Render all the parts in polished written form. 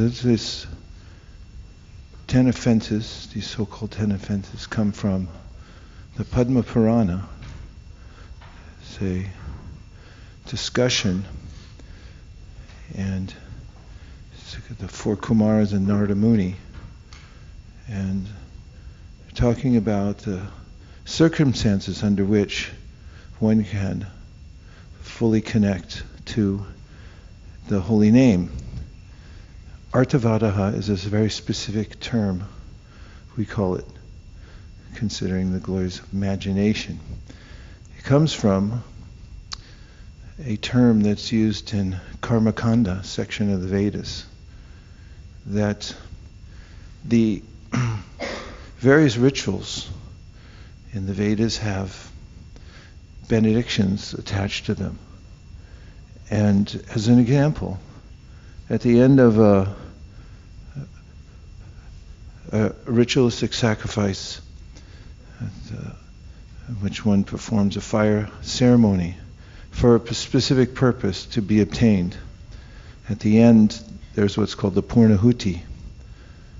this 10 offenses, these so-called 10 offenses, come from the Padma Purana. It's a discussion, and the four Kumaras and Narada Muni, and they're talking about the circumstances under which one can fully connect to the holy name. Artavadaha is a very specific term, we call it, considering the glories of imagination. It comes from a term that's used in Karmakanda section of the Vedas, that the various rituals in the Vedas have benedictions attached to them. And as an example, at the end of a ritualistic sacrifice, in which one performs a fire ceremony for a specific purpose to be obtained, at the end there's what's called the Purnahuti,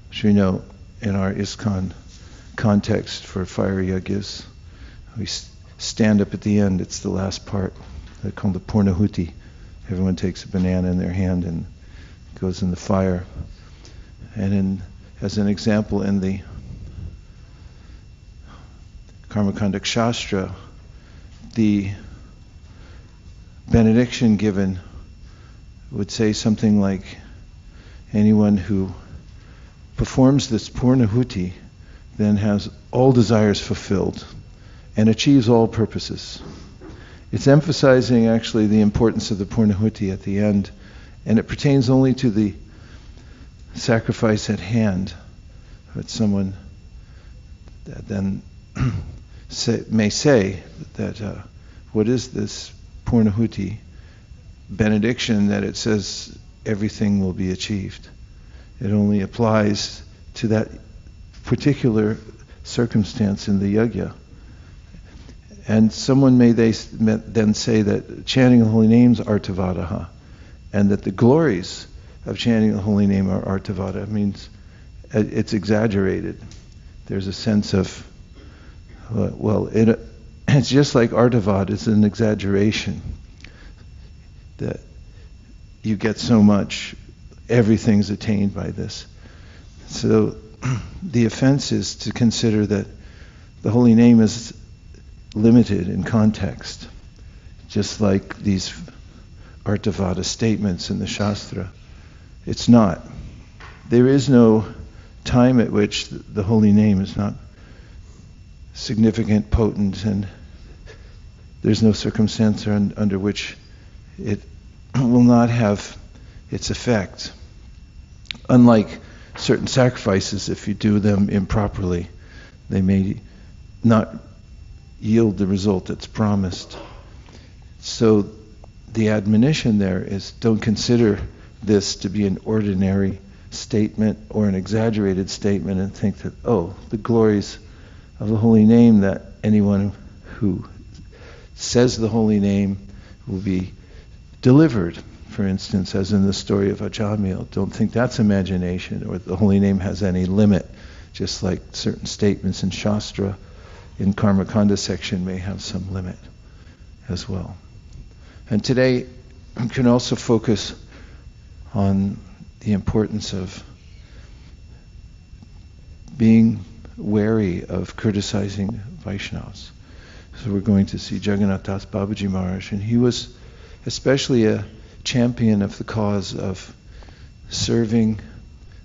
which we know in our ISKCON context for fire yajnas. We stand up at the end, it's the last part. They're called the Purnahuti. Everyone takes a banana in their hand and goes in the fire. And as an example, in the Karmakanda Shastra, the benediction given would say something like, anyone who performs this Purnahuti then has all desires fulfilled and achieves all purposes. It's emphasizing actually the importance of the Purnahuti at the end, and it pertains only to the sacrifice at hand. But someone that then may say that what is this Purnahuti benediction that it says everything will be achieved? It only applies to that particular circumstance in the yajna. And someone may then say that chanting the holy names are artavadaha, and that the glories of chanting the holy name are artavada. It means it's exaggerated. There's a sense of, it's just like artavad is an exaggeration. That you get so much, everything's attained by this. So the offense is to consider that the holy name is limited in context, just like these artavada statements in the Shastra. It's not. There is no time at which the holy name is not significant, potent, and there's no circumstance under which it will not have its effect. Unlike certain sacrifices, if you do them improperly, they may not yield the result that's promised. So the admonition there is, don't consider this to be an ordinary statement or an exaggerated statement and think that, the glories of the holy name, that anyone who says the holy name will be delivered. For instance, as in the story of Ajamil, don't think that's imagination or the holy name has any limit, just like certain statements in Shastra in Karmakanda section may have some limit as well. And today we can also focus on the importance of being wary of criticizing Vaishnavas. So we're going to see Jagannath Das Babaji Maharaj, and he was especially a champion of the cause of serving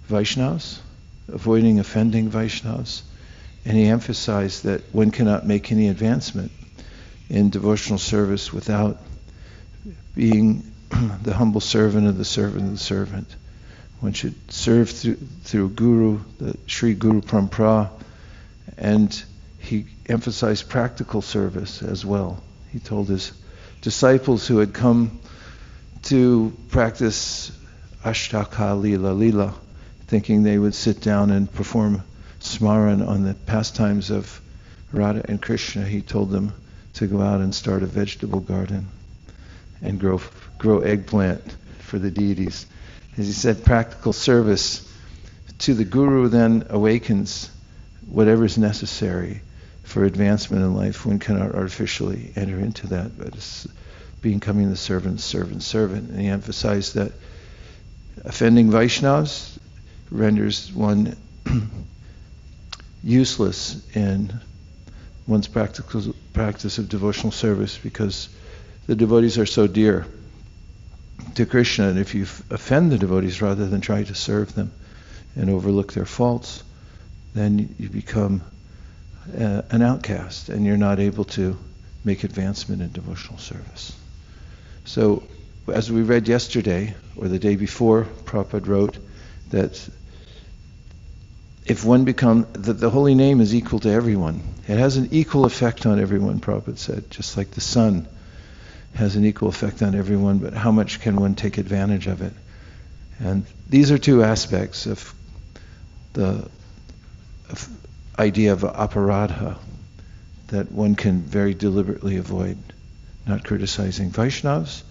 Vaishnavas, avoiding offending Vaishnavas, and he emphasized that one cannot make any advancement in devotional service without being the humble servant of the servant of the servant. One should serve through Guru, the Sri Guru Parampara, and he emphasized practical service as well. He told his disciples who had come to practice Ashtaka Lila, thinking they would sit down and perform smaran on the pastimes of Radha and Krishna, he told them to go out and start a vegetable garden and grow eggplant for the deities. As he said, practical service to the Guru then awakens whatever is necessary for advancement in life. One cannot artificially enter into that, but it's becoming the servant. And he emphasized that offending Vaishnavas renders one useless in one's practice of devotional service, because the devotees are so dear to Krishna, and if you offend the devotees rather than try to serve them and overlook their faults, then you become an outcast, and you're not able to make advancement in devotional service. So, as we read yesterday, or the day before, Prabhupada wrote that if one the holy name is equal to everyone. It has an equal effect on everyone, Prabhupada said, just like the sun has an equal effect on everyone, but how much can one take advantage of it? And these are two aspects of the idea of aparadha that one can very deliberately avoid, not criticizing Vaishnavas,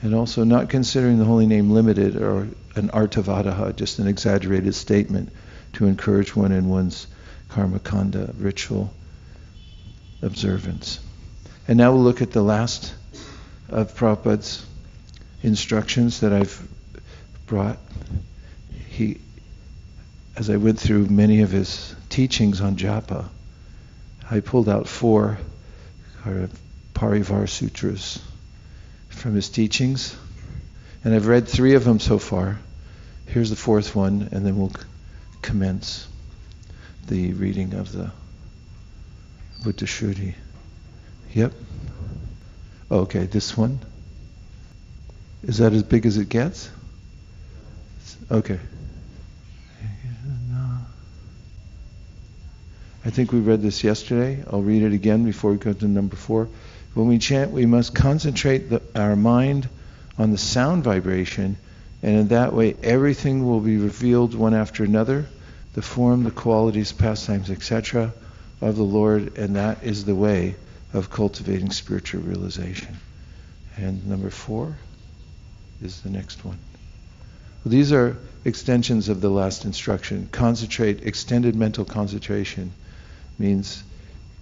and also not considering the holy name limited or an artavadaha, just an exaggerated statement to encourage one in one's karma kanda, ritual observance. And now we'll look at the last of Prabhupada's instructions that I've brought. As I went through many of his teachings on japa, I pulled out 4 Parivar Sutras from his teachings, and I've read 3 of them so far. Here's the 4th one, and then we'll commence the reading of the Buddha Shruti. Yep. Okay, this one. Is that as big as it gets? Okay. I think we read this yesterday. I'll read it again before we go to number 4. When we chant, we must concentrate our mind on the sound vibration, and in that way everything will be revealed one after another, the form, the qualities, pastimes, etc. of the Lord, and that is the way of cultivating spiritual realization. And number 4 is the next one. Well, these are extensions of the last instruction. Concentrate, extended mental concentration means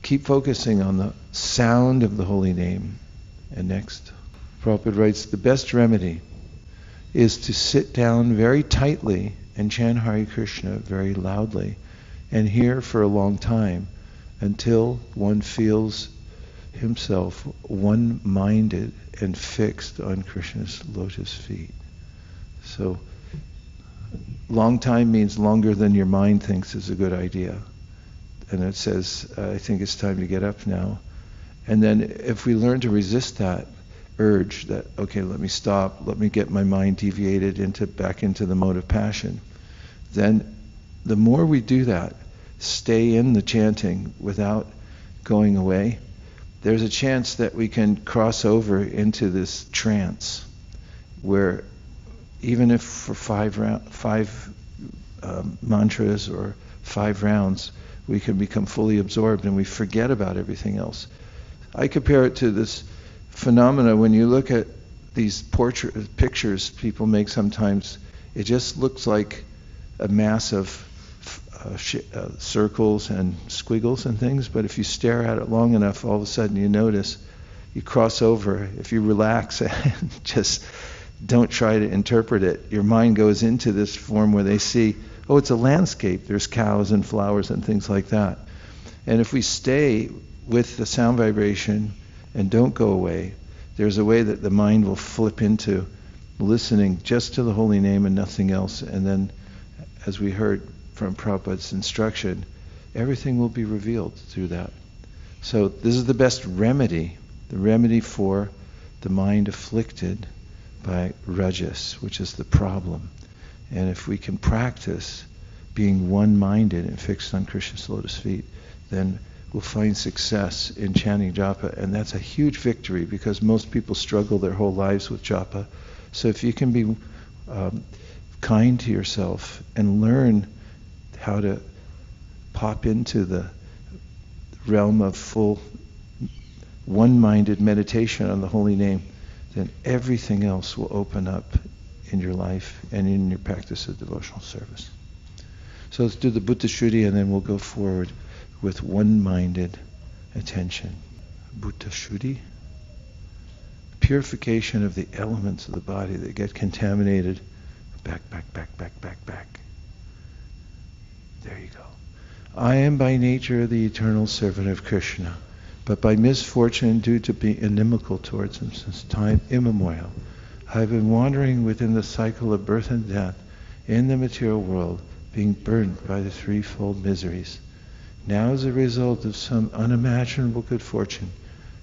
keep focusing on the sound of the holy name. And next, Prabhupada writes, the best remedy is to sit down very tightly and chant Hare Krishna very loudly and hear for a long time until one feels himself one-minded and fixed on Krishna's lotus feet. So, long time means longer than your mind thinks is a good idea. And it says, I think it's time to get up now. And then if we learn to resist that urge that, okay, let me stop, let me get my mind deviated back into the mode of passion, then the more we do that, stay in the chanting without going away, there's a chance that we can cross over into this trance where even if for 5 mantras or 5 rounds, we can become fully absorbed and we forget about everything else. I compare it to this phenomena when you look at these pictures people make sometimes. It just looks like a mass of circles and squiggles and things, but if you stare at it long enough, all of a sudden you notice, you cross over. If you relax and just don't try to interpret it, your mind goes into this form where they see, oh, it's a landscape. There's cows and flowers and things like that. And if we stay with the sound vibration and don't go away, there's a way that the mind will flip into listening just to the holy name and nothing else. And then, as we heard from Prabhupada's instruction, everything will be revealed through that. So this is the best remedy, the remedy for the mind afflicted by rajas, which is the problem. And if we can practice being one-minded and fixed on Krishna's lotus feet, then we'll find success in chanting japa. And that's a huge victory because most people struggle their whole lives with japa. So if you can be kind to yourself and learn how to pop into the realm of full one-minded meditation on the holy name, then everything else will open up in your life and in your practice of devotional service. So let's do the Buddha Shruti, and then we'll go forward with one-minded attention. Buddha Shruti. Purification of the elements of the body that get contaminated. Back. There you go. I am by nature the eternal servant of Krishna, but by misfortune, due to being inimical towards him since time immemorial, I have been wandering within the cycle of birth and death in the material world, being burdened by the threefold miseries. Now, as a result of some unimaginable good fortune,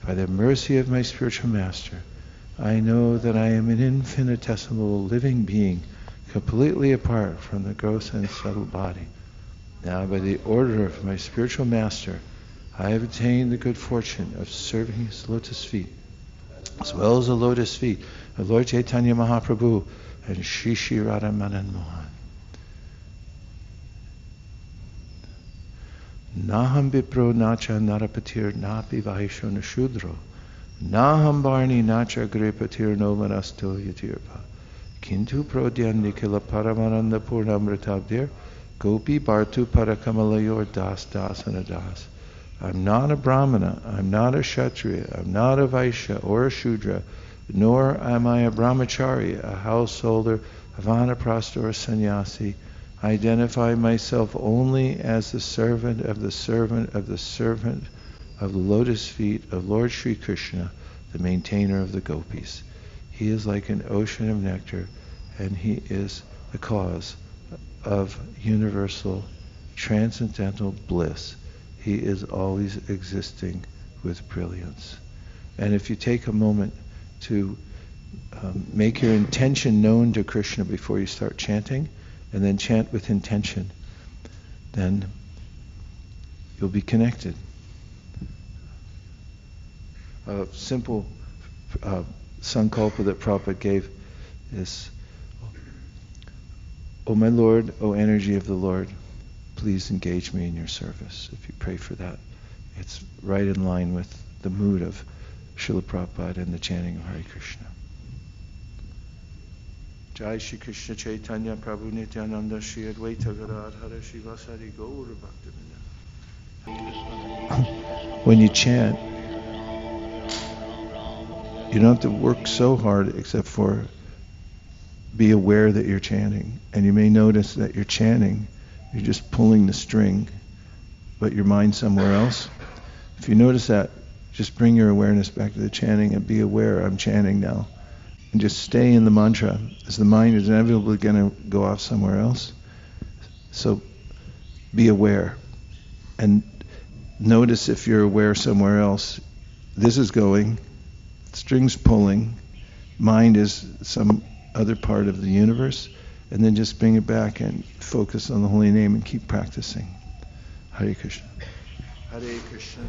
by the mercy of my spiritual master, I know that I am an infinitesimal living being, completely apart from the gross and subtle body. Now, by the order of my spiritual master, I have attained the good fortune of serving his lotus feet, as well as the lotus feet of Lord Chaitanya Mahaprabhu and Shri Radha Madan Mohan. Naham Vipro Nacha Narapatir Napi Vaisho Nashudro Naham Barni Nacha Gripatir Novanasto Yatirpa Kintu Prodyan Nikila Paramananda Purnamritabdir Gopi Bartu Parakamalayor Das and a Das. I'm not a Brahmana, I'm not a Kshatriya, I'm not a Vaishya or a Shudra, nor am I a Brahmachari, a householder, a Vanaprastha or a sannyasi. I identify myself only as the servant of the servant of the servant of the lotus feet of Lord Sri Krishna, the maintainer of the gopis. He is like an ocean of nectar, and he is the cause of universal transcendental bliss. He is always existing with brilliance. And if you take a moment to make your intention known to Krishna before you start chanting, and then chant with intention, then you'll be connected. A simple sankalpa that Prabhupada gave is, O my Lord, O energy of the Lord, please engage me in your service. If you pray for that, it's right in line with the mood of Srila Prabhupada and the chanting of Hare Krishna. Jai Shri Krishna Chaitanya Prabhu Nityananda Shri Advaita Gadadhara Shivasari Gaura Bhaktivinoda. When you chant, you don't have to work so hard except for be aware that you're chanting. And you may notice that you're chanting, you're just pulling the string, but your mind's somewhere else. If you notice that, just bring your awareness back to the chanting and be aware, I'm chanting now. And just stay in the mantra, as the mind is inevitably going to go off somewhere else. So be aware. And notice if you're aware somewhere else, this is going, string's pulling, mind is some other part of the universe, and then just bring it back and focus on the holy name and keep practicing. Hare Krishna. Hare Krishna.